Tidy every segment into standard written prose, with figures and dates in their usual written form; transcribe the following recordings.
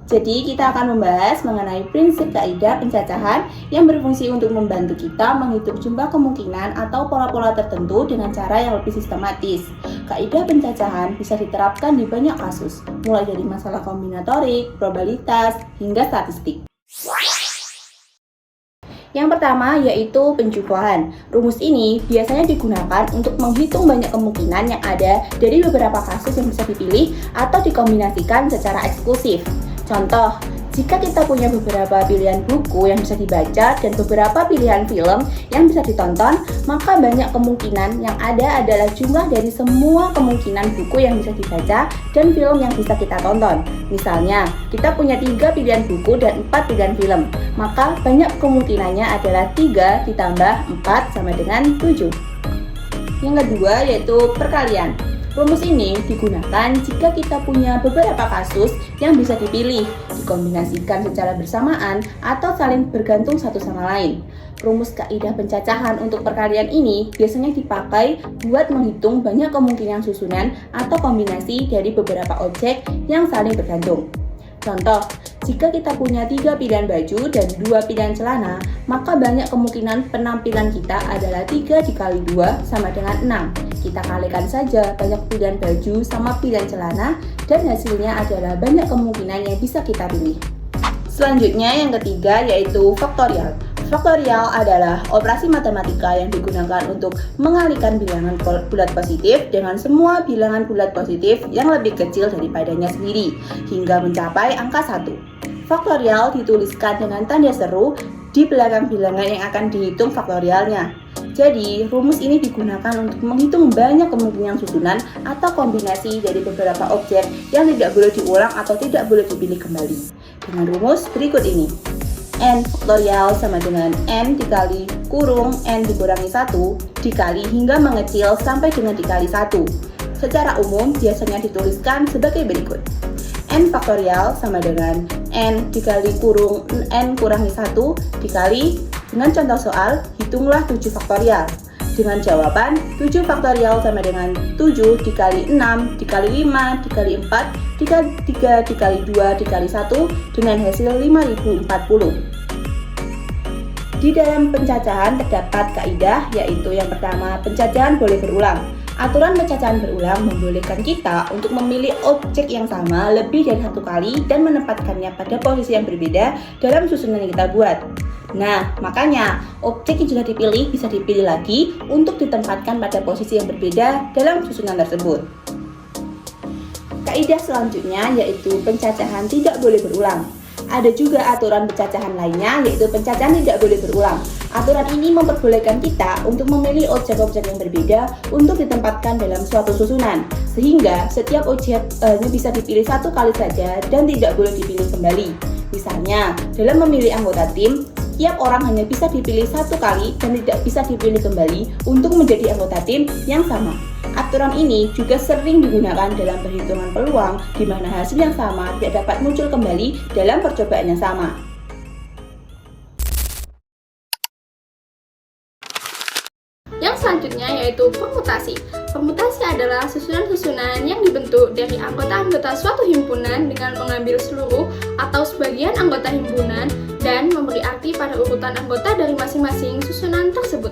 Jadi kita akan membahas mengenai prinsip kaidah pencacahan yang berfungsi untuk membantu kita menghitung jumlah kemungkinan atau pola-pola tertentu dengan cara yang lebih sistematis. Kaidah pencacahan bisa diterapkan di banyak kasus, mulai dari masalah kombinatorik, probabilitas, hingga statistik. Yang pertama yaitu penjumlahan. Rumus ini biasanya digunakan untuk menghitung banyak kemungkinan yang ada dari beberapa kasus yang bisa dipilih atau dikombinasikan secara eksklusif. Contoh, jika kita punya beberapa pilihan buku yang bisa dibaca dan beberapa pilihan film yang bisa ditonton, maka banyak kemungkinan yang ada adalah jumlah dari semua kemungkinan buku yang bisa dibaca dan film yang bisa kita tonton. Misalnya, kita punya 3 pilihan buku dan 4 pilihan film, maka banyak kemungkinannya adalah 3 ditambah 4 sama dengan 7. Yang kedua yaitu perkalian. Rumus ini digunakan jika kita punya beberapa kasus yang bisa dipilih, dikombinasikan secara bersamaan, atau saling bergantung satu sama lain. Rumus kaidah pencacahan untuk perkalian ini biasanya dipakai buat menghitung banyak kemungkinan susunan atau kombinasi dari beberapa objek yang saling bergantung. Contoh, jika kita punya 3 pilihan baju dan 2 pilihan celana, maka banyak kemungkinan penampilan kita adalah 3 dikali 2 sama dengan 6. Kita kalikan saja banyak pilihan baju sama pilihan celana dan hasilnya adalah banyak kemungkinan yang bisa kita pilih. Selanjutnya yang ketiga yaitu faktorial. Faktorial adalah operasi matematika yang digunakan untuk mengalihkan bilangan bulat positif dengan semua bilangan bulat positif yang lebih kecil daripadanya sendiri, hingga mencapai angka 1. Faktorial dituliskan dengan tanda seru di belakang bilangan yang akan dihitung faktorialnya. Jadi, rumus ini digunakan untuk menghitung banyak kemungkinan susunan atau kombinasi dari beberapa objek yang tidak boleh diulang atau tidak boleh dipilih kembali. Dengan rumus berikut ini. N faktorial sama dengan N dikali kurung N dikurangi 1 dikali hingga mengecil sampai dengan dikali 1. Secara umum biasanya dituliskan sebagai berikut. N faktorial sama dengan N dikali kurung N kurangi 1 dikali, dengan contoh soal, hitunglah 7 faktorial. Dengan jawaban 7 faktorial sama dengan 7 dikali 6 dikali 5 dikali 4 dikali 3 dikali 2 dikali 1 dengan hasil 5040. Di dalam pencacahan terdapat kaidah yaitu yang pertama, pencacahan boleh berulang. Aturan pencacahan berulang membolehkan kita untuk memilih objek yang sama lebih dari satu kali dan menempatkannya pada posisi yang berbeda dalam susunan yang kita buat. Nah, makanya objek yang sudah dipilih bisa dipilih lagi untuk ditempatkan pada posisi yang berbeda dalam susunan tersebut. Kaidah selanjutnya yaitu pencacahan tidak boleh berulang. Ada juga aturan pencacahan lainnya yaitu pencacahan tidak boleh berulang. Aturan ini memperbolehkan kita untuk memilih objek-objek yang berbeda untuk ditempatkan dalam suatu susunan, sehingga setiap objek hanya bisa dipilih satu kali saja dan tidak boleh dipilih kembali. Misalnya, dalam memilih anggota tim, setiap orang hanya bisa dipilih satu kali dan tidak bisa dipilih kembali untuk menjadi anggota tim yang sama. Aturan ini juga sering digunakan dalam perhitungan peluang di mana hasil yang sama tidak dapat muncul kembali dalam percobaan yang sama. Yang selanjutnya yaitu permutasi. Permutasi adalah susunan-susunan yang dibentuk dari anggota-anggota suatu himpunan dengan mengambil seluruh atau sebagian anggota himpunan dan memberi arti pada urutan anggota dari masing-masing susunan tersebut.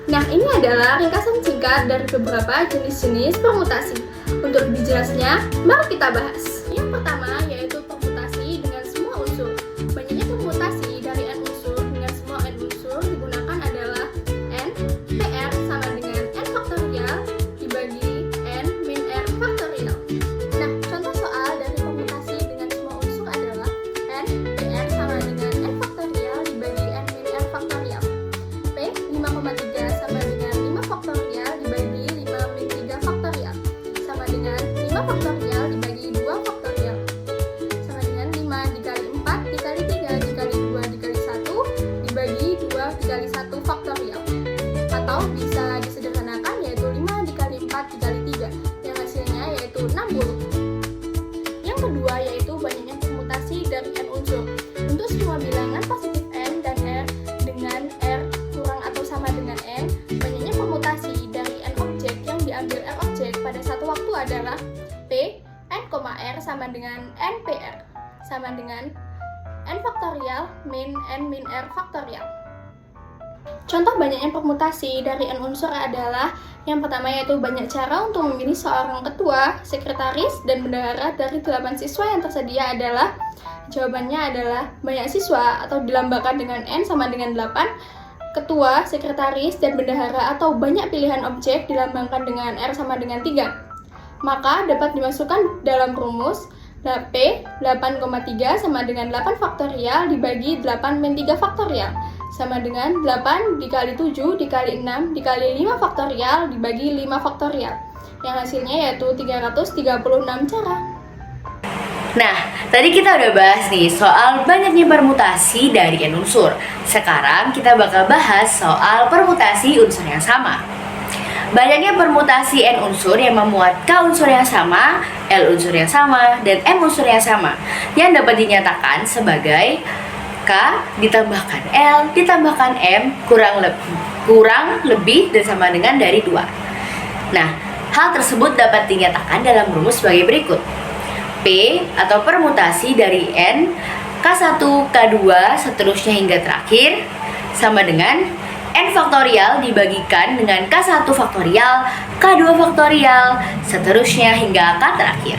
Nah, ini adalah ringkasan singkat dari beberapa jenis-jenis permutasi. Untuk lebih jelasnya, mari kita bahas. Yang pertama yaitu permutasi dengan semua unsur. Banyaknya permutasi dari n unsur dengan semua n unsur digunakan adalah n PR sama dengan n faktorial dibagi n min r faktorial. Nah, contoh soal dari permutasi dengan semua unsur adalah n PR sama dengan n faktorial dibagi n min r faktorial. P 5,3 sama dengan 5 faktorial dibagi 5 min 3 faktorial sama dengan 5 faktorial dibagi 2 faktorial sama dengan 5 dikali 4 dikali 3 dikali 2 dikali 1 dibagi 2 dikali 1 faktorial, atau bisa disederhanakan yaitu 5 dikali 4 dikali 3 yang hasilnya yaitu 60. Yang kedua yaitu banyaknya permutasi dari n unsur. Untuk semua bilangan positif n dan r dengan r kurang atau sama dengan n, banyaknya permutasi dari n objek yang diambil r objek pada satu waktu adalah P n, r sama dengan npr. sama dengan n faktorial min n min r faktorial. Contoh banyaknya permutasi dari n unsur adalah yang pertama yaitu banyak cara untuk memilih seorang ketua, sekretaris, dan bendahara dari 8 siswa yang tersedia adalah jawabannya adalah banyak siswa atau dilambangkan dengan n sama dengan 8, ketua, sekretaris, dan bendahara atau banyak pilihan objek dilambangkan dengan r sama dengan 3. Maka dapat dimasukkan dalam rumus P 8,3 sama dengan 8 faktorial dibagi 8 min 3 faktorial sama dengan 8 dikali 7 dikali 6 dikali 5 faktorial dibagi 5 faktorial yang hasilnya yaitu 336 cara. Nah, tadi kita udah bahas nih soal banyaknya permutasi dari n unsur. Sekarang kita bakal bahas soal permutasi unsur yang sama. Banyaknya permutasi n unsur yang memuat k unsur yang sama, l unsur yang sama, dan m unsur yang sama yang dapat dinyatakan sebagai k ditambahkan l ditambahkan m kurang lebih dan sama dengan dari 2. Nah, hal tersebut dapat dinyatakan dalam rumus sebagai berikut. P atau permutasi dari n, K1, K2, seterusnya hingga terakhir sama dengan n faktorial dibagikan dengan K1 faktorial, K2 faktorial, seterusnya hingga K terakhir.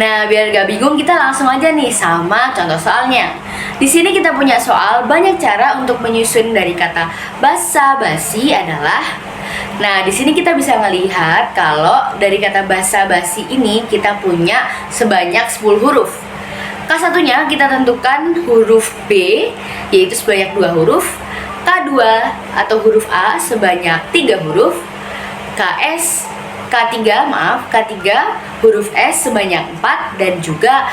Nah, biar gak bingung kita langsung aja nih sama contoh soalnya. Di sini kita punya soal banyak cara untuk menyusun dari kata basa-basi adalah. Nah, di sini kita bisa melihat kalau dari kata basa-basi ini kita punya sebanyak 10 huruf. K1-nya kita tentukan huruf B, yaitu sebanyak 2 huruf. K2 atau huruf A sebanyak 3 huruf. K3 huruf S sebanyak 4 dan juga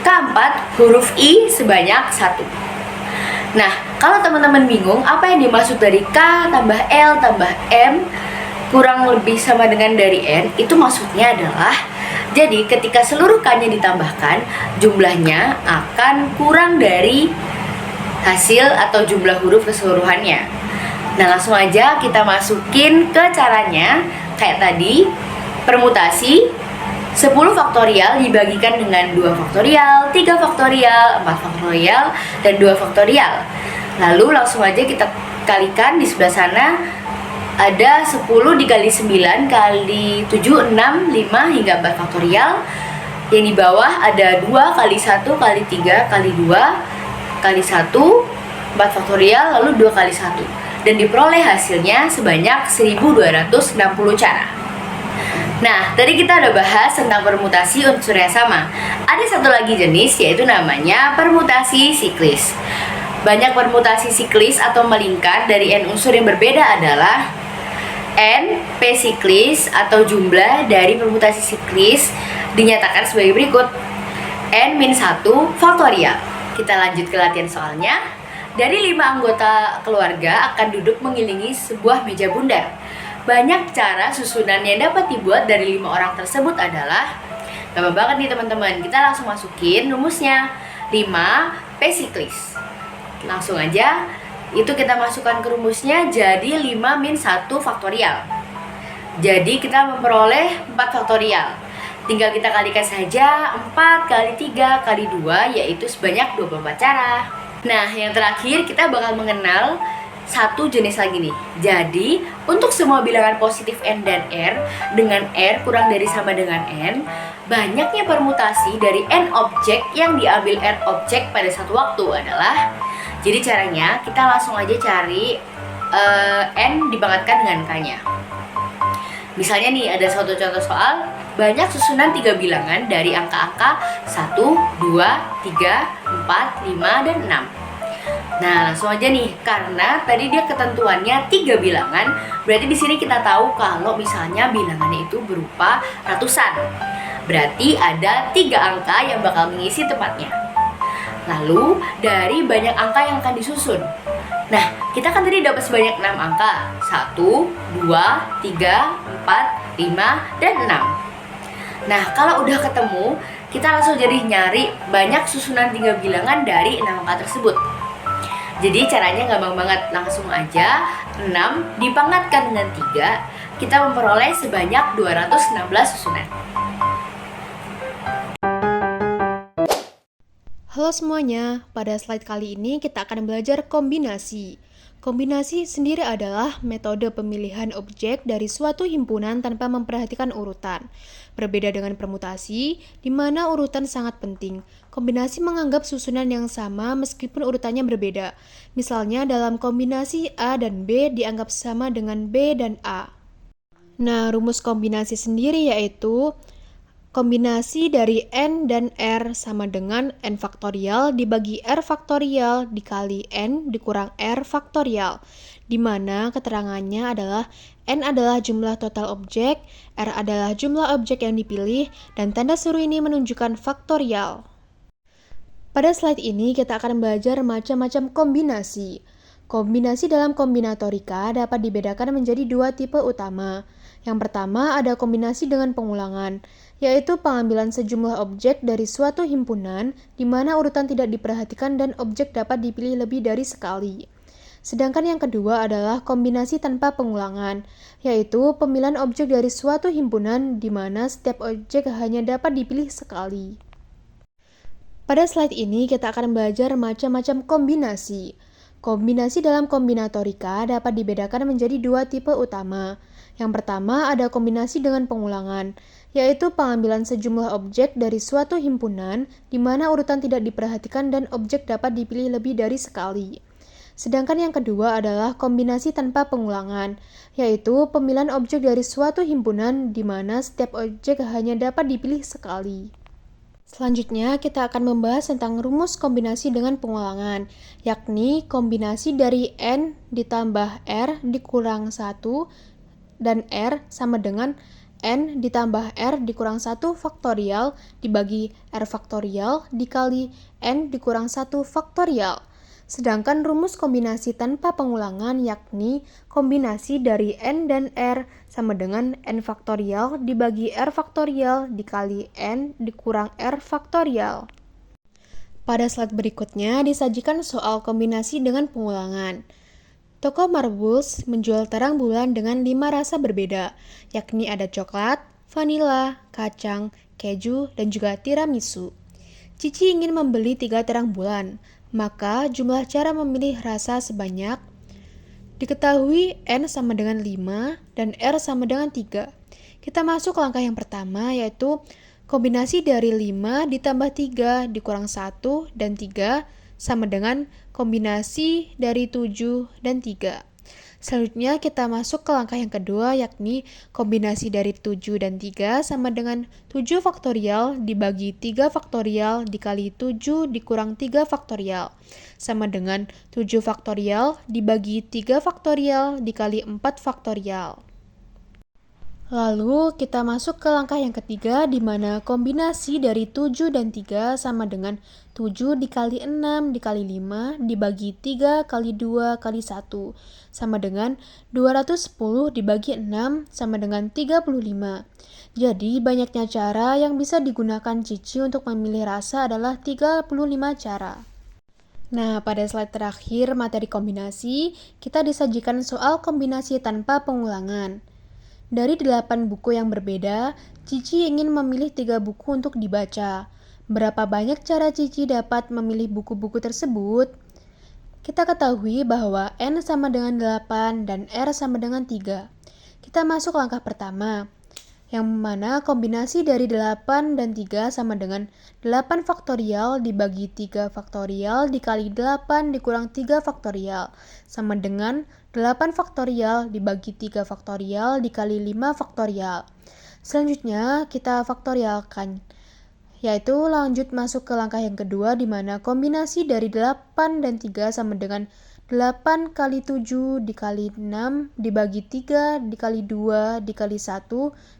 K4 huruf I sebanyak 1. Nah, kalau teman-teman bingung apa yang dimaksud dari K tambah L tambah M kurang lebih sama dengan dari N, itu maksudnya adalah jadi ketika seluruh K-nya ditambahkan, jumlahnya akan kurang dari hasil atau jumlah huruf keseluruhannya. Nah, langsung aja kita masukin ke caranya. Kayak tadi, permutasi 10 faktorial dibagikan dengan 2 faktorial, 3 faktorial, 4 faktorial, dan 2 faktorial. Lalu langsung aja kita kalikan di sebelah sana. Ada 10 dikali 9 kali 7, 6, 5 hingga 4 faktorial. Yang di bawah ada 2 kali 1 kali 3 kali 2 kali 1, 4 faktorial, lalu 2 kali 1. Dan diperoleh hasilnya sebanyak 1260 cara. Nah, tadi kita udah bahas tentang permutasi unsur yang sama. Ada satu lagi jenis, yaitu namanya permutasi siklis. Banyak permutasi siklis atau melingkar dari n unsur yang berbeda adalah n p siklis atau jumlah dari permutasi siklis dinyatakan sebagai berikut. n-1 faktorial. Kita lanjut ke latihan soalnya. Dari 5 anggota keluarga akan duduk mengelilingi sebuah meja bundar. Banyak cara susunan yang dapat dibuat dari 5 orang tersebut adalah. Gampang banget nih teman-teman. Kita langsung masukin rumusnya. 5 P siklis. Langsung aja itu kita masukkan ke rumusnya jadi 5 min 1 faktorial. Jadi kita memperoleh 4 faktorial. Tinggal kita kalikan saja 4 kali 3 kali 2 yaitu sebanyak 24 cara. Nah, yang terakhir kita bakal mengenal satu jenis lagi nih. Jadi, untuk semua bilangan positif n dan r dengan r kurang dari sama dengan n, banyaknya permutasi dari n objek yang diambil r objek pada satu waktu adalah. Jadi caranya kita langsung aja cari n dipangkatkan dengan k-nya. Misalnya nih ada suatu contoh soal banyak susunan 3 bilangan dari angka-angka 1, 2, 3, 4, 5, dan 6. Nah, langsung aja nih, karena tadi dia ketentuannya 3 bilangan, berarti di sini kita tahu kalau misalnya bilangannya itu berupa ratusan. Berarti ada 3 angka yang bakal mengisi tempatnya. Lalu, dari banyak angka yang akan disusun. Nah, kita kan tadi dapat sebanyak 6 angka. 1, 2, 3, 4, 5, dan 6. Nah, kalau udah ketemu, kita langsung jadi nyari banyak susunan 3 bilangan dari 6 angka tersebut. Jadi caranya gampang banget, langsung aja 6 dipangkatkan dengan 3, kita memperoleh sebanyak 216 susunan. Halo semuanya, pada slide kali ini kita akan belajar kombinasi. Kombinasi sendiri adalah metode pemilihan objek dari suatu himpunan tanpa memperhatikan urutan. Berbeda dengan permutasi, di mana urutan sangat penting. Kombinasi menganggap susunan yang sama meskipun urutannya berbeda. Misalnya dalam kombinasi A dan B dianggap sama dengan B dan A. Nah, rumus kombinasi sendiri yaitu kombinasi dari N dan R sama dengan N faktorial dibagi R faktorial dikali N dikurang R faktorial, di mana keterangannya adalah N adalah jumlah total objek, R adalah jumlah objek yang dipilih, dan tanda seru ini menunjukkan faktorial. Pada slide ini kita akan belajar macam-macam kombinasi. Kombinasi dalam kombinatorika dapat dibedakan menjadi dua tipe utama. Yang pertama ada kombinasi dengan pengulangan, yaitu pengambilan sejumlah objek dari suatu himpunan di mana urutan tidak diperhatikan dan objek dapat dipilih lebih dari sekali. Sedangkan yang kedua adalah kombinasi tanpa pengulangan, yaitu pemilihan objek dari suatu himpunan di mana setiap objek hanya dapat dipilih sekali. Pada slide ini kita akan belajar macam-macam kombinasi. Kombinasi dalam kombinatorika dapat dibedakan menjadi dua tipe utama. Yang pertama ada kombinasi dengan pengulangan, yaitu pengambilan sejumlah objek dari suatu himpunan di mana urutan tidak diperhatikan dan objek dapat dipilih lebih dari sekali. Sedangkan yang kedua adalah kombinasi tanpa pengulangan, yaitu pemilihan objek dari suatu himpunan di mana setiap objek hanya dapat dipilih sekali. Selanjutnya, kita akan membahas tentang rumus kombinasi dengan pengulangan, yakni kombinasi dari N ditambah R dikurang 1 dan R sama dengan N ditambah R dikurang 1 faktorial dibagi R faktorial dikali N dikurang 1 faktorial. Sedangkan rumus kombinasi tanpa pengulangan yakni kombinasi dari N dan R sama dengan N faktorial dibagi R faktorial dikali N dikurang R faktorial. Pada slide berikutnya disajikan soal kombinasi dengan pengulangan. Toko Marbles menjual terang bulan dengan 5 rasa berbeda, yakni ada coklat, vanila, kacang, keju, dan juga tiramisu. Cici ingin membeli 3 terang bulan, maka jumlah cara memilih rasa sebanyak diketahui N sama dengan 5 dan R sama dengan 3. Kita masuk ke langkah yang pertama yaitu kombinasi dari 5 ditambah 3 dikurang 1 dan 3 sama dengan kombinasi dari 7 dan 3. Selanjutnya kita masuk ke langkah yang kedua yakni kombinasi dari 7 dan 3 sama dengan 7 faktorial dibagi 3 faktorial dikali 7 dikurang 3 faktorial sama dengan 7 faktorial dibagi 3 faktorial dikali 4 faktorial. Lalu kita masuk ke langkah yang ketiga di mana kombinasi dari 7 dan 3 sama dengan 7 dikali 6 dikali 5 dibagi 3 kali 2 kali 1 sama dengan 210 dibagi 6 sama dengan 35. Jadi banyaknya cara yang bisa digunakan Cici untuk memilih rasa adalah 35 cara. Nah, pada slide terakhir materi kombinasi, kita disajikan soal kombinasi tanpa pengulangan. Dari 8 buku yang berbeda, Cici ingin memilih 3 buku untuk dibaca. Berapa banyak cara Cici dapat memilih buku-buku tersebut? Kita ketahui bahwa N sama dengan 8 dan R sama dengan 3. Kita masuk langkah pertama, yang mana kombinasi dari 8 dan 3 sama dengan 8 faktorial dibagi 3 faktorial dikali 8 dikurang 3 faktorial sama dengan 8 faktorial dibagi 3 faktorial dikali 5 faktorial. Selanjutnya kita faktorialkan, yaitu lanjut masuk ke langkah yang kedua di mana kombinasi dari 8 dan 3 sama dengan 8 kali 7 dikali 6 dibagi 3 dikali 2 dikali 1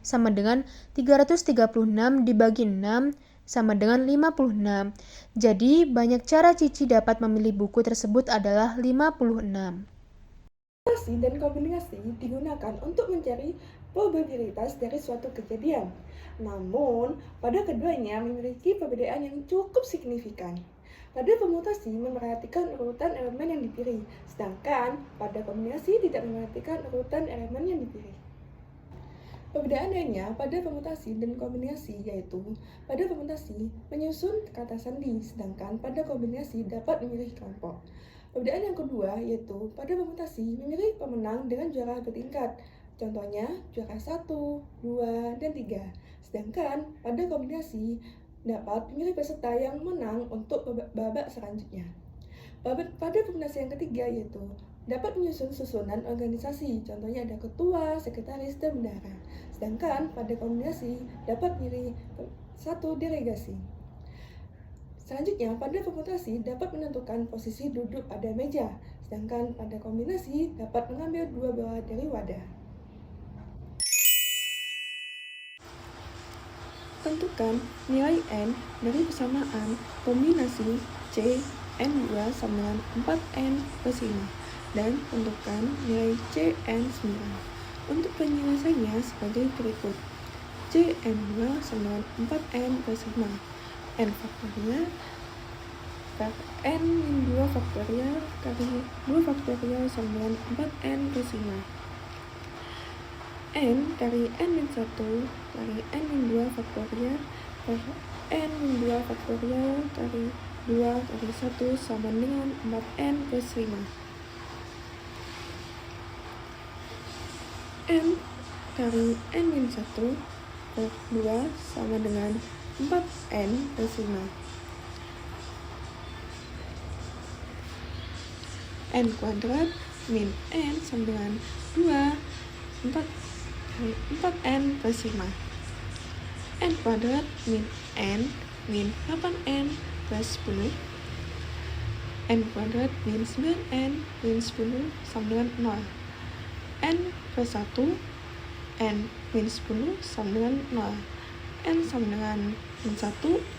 sama dengan 336 dibagi 6 sama dengan 56. Jadi banyak cara Cici dapat memilih buku tersebut adalah 56. Kombinasi dan kombinasi digunakan untuk mencari probabilitas dari suatu kejadian. Namun, pada keduanya memiliki perbedaan yang cukup signifikan. Pada permutasi memperhatikan urutan elemen yang dipilih, sedangkan pada kombinasi tidak memperhatikan urutan elemen yang dipilih. Perbedaan lainnya pada permutasi dan kombinasi yaitu pada permutasi menyusun kata sandi, sedangkan pada kombinasi dapat memilih kelompok. Perbedaan yang kedua yaitu pada permutasi memilih pemenang dengan juara bertingkat. Contohnya juara 1, 2, dan 3. Sedangkan pada kombinasi dapat memilih peserta yang menang untuk babak selanjutnya. Pada kombinasi yang ketiga yaitu dapat menyusun susunan organisasi, contohnya ada ketua, sekretaris, dan bendahara. Sedangkan pada kombinasi dapat memilih satu delegasi. Selanjutnya, pada permutasi dapat menentukan posisi duduk pada meja, sedangkan pada kombinasi dapat mengambil dua bola dari wadah. Tentukan nilai N dari persamaan kombinasi C N2 sama dengan 4N plus 5 dan tentukan nilai Cn9. Untuk penyelesaiannya sebagai berikut. Cn2 sama dengan 4N plus 5. N faktorial per N-2 faktorial kali 2 faktorial sama dengan 4N plus 5. N dari N-1 kali N-2 faktorial per N-2 faktorial kali 2 kali 1 sama dengan 4N plus 5. N kali N-1 per 2 sama dengan 4N plus 5. N kuadrat min N sama dengan 2 4N plus 5. N kuadrat min N min 8N plus 10. N kuadrat min 9N min 10 sama dengan 0. N plus 1 N min 10 sama dengan 0. N sama dengan min 1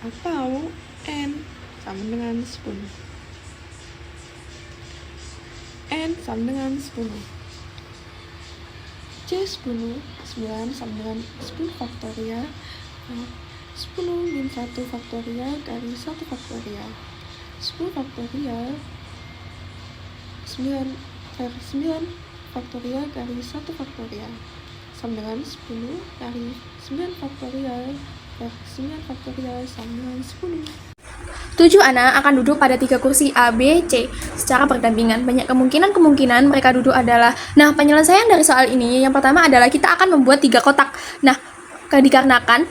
atau N sama dengan 10. N sama dengan 10. C10 9 sama dengan 10 faktorial 10 min 1 faktorial kali 1 faktorial 10 faktorial 9 per 9 faktorial kali 1 faktorial sama dengan 10 kali 9 faktorial per 9 faktorial sama dengan 10. 7 anak akan duduk pada 3 kursi A, B, C secara berdampingan. Banyak kemungkinan mereka duduk adalah. Nah, penyelesaian dari soal ini yang pertama adalah kita akan membuat 3 kotak. Nah, dikarenakan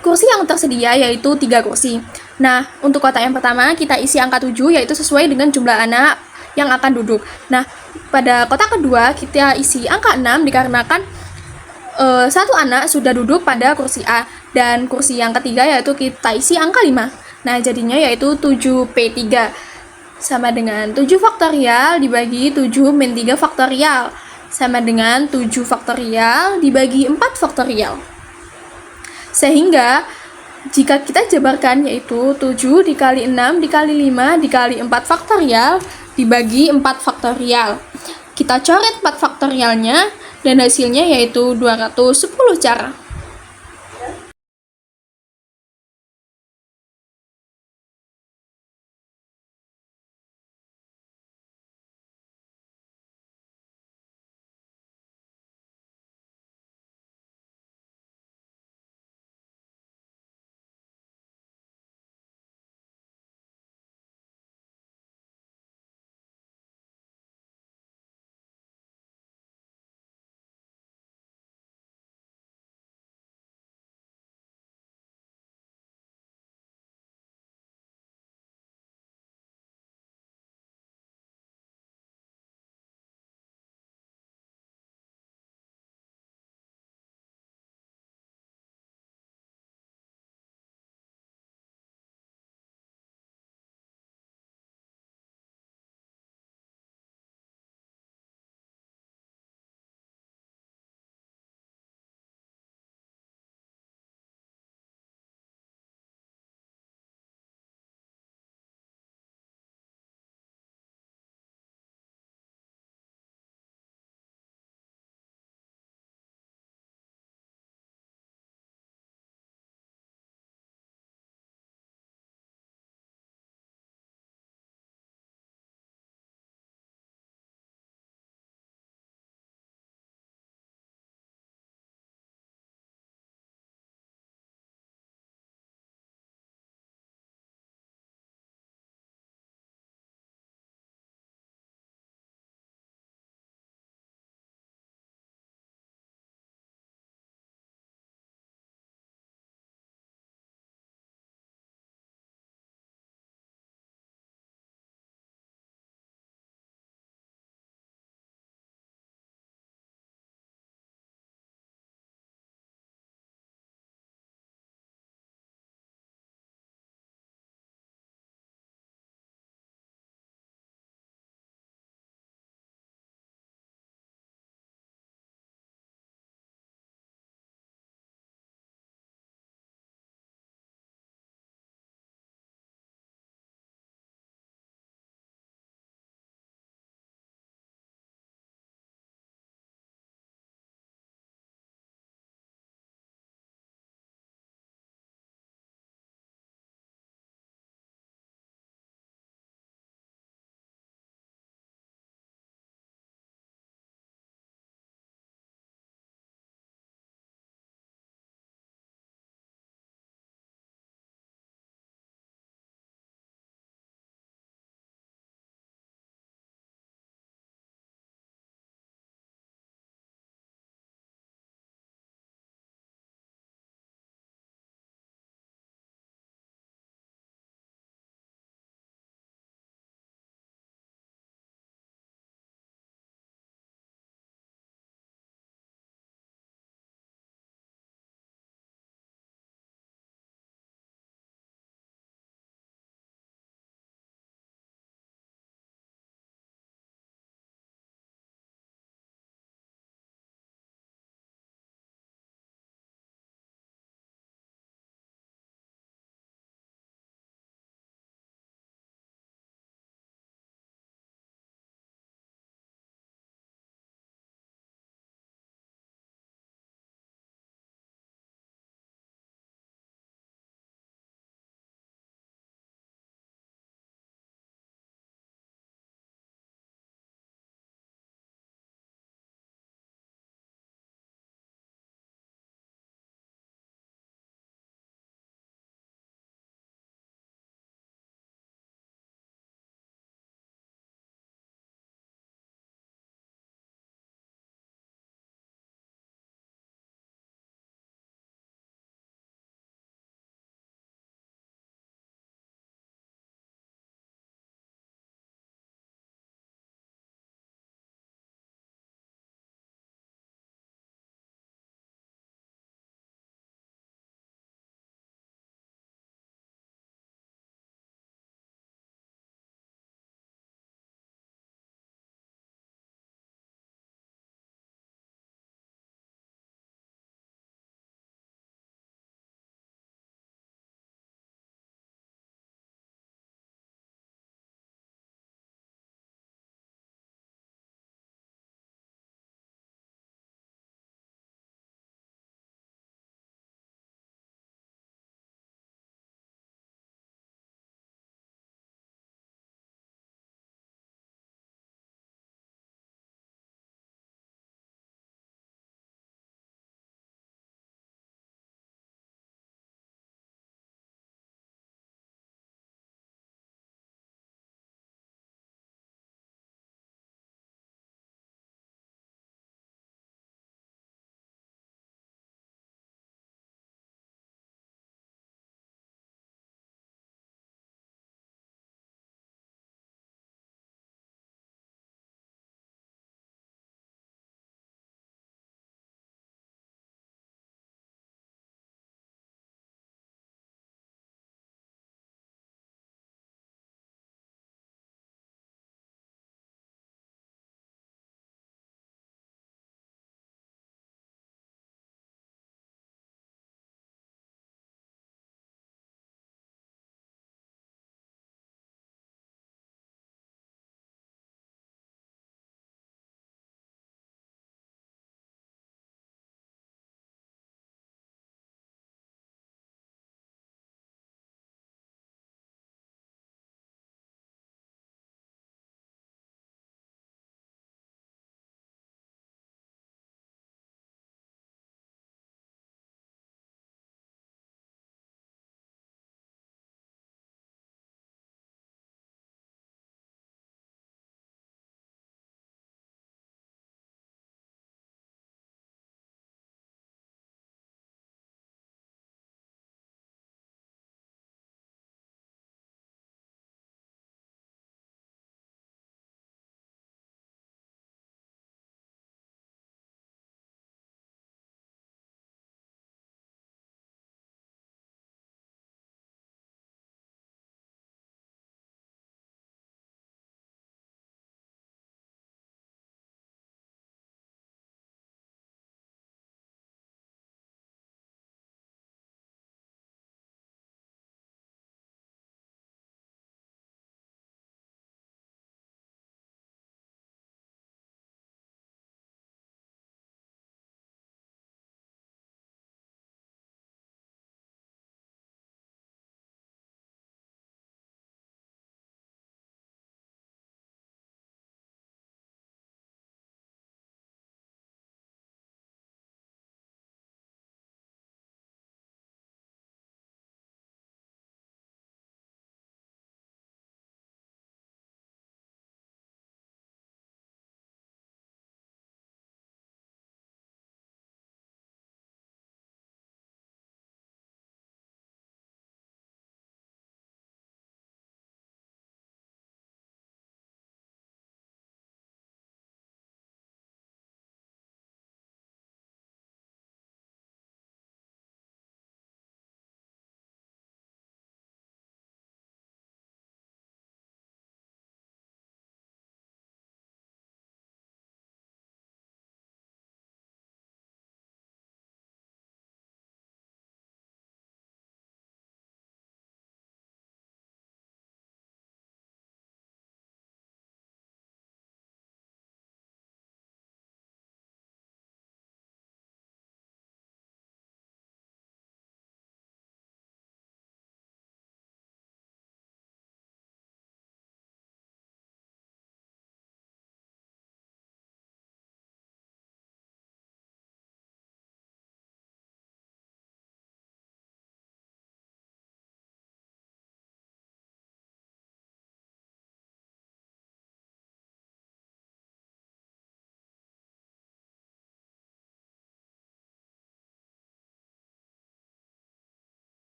kursi yang tersedia yaitu 3 kursi. Nah, untuk kotak yang pertama kita isi angka 7 yaitu sesuai dengan jumlah anak yang akan duduk. Nah, pada kotak kedua kita isi angka 6 dikarenakan satu anak sudah duduk pada kursi A, dan kursi yang ketiga yaitu kita isi angka 5. Nah, jadinya yaitu 7P3 sama dengan 7 faktorial dibagi 7 min 3 faktorial sama dengan 7 faktorial dibagi 4 faktorial. Sehingga jika kita jabarkan yaitu 7 dikali 6 dikali 5 dikali 4 faktorial dibagi 4 faktorial. Kita coret 4 faktorialnya dan hasilnya yaitu 210 cara.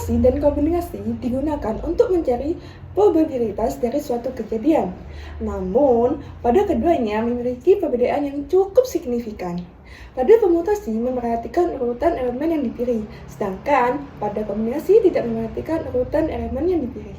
Permutasi dan kombinasi digunakan untuk mencari probabilitas dari suatu kejadian. Namun, pada keduanya memiliki perbedaan yang cukup signifikan. Pada permutasi memerhatikan urutan elemen yang dipilih, sedangkan pada kombinasi tidak memerhatikan urutan elemen yang dipilih.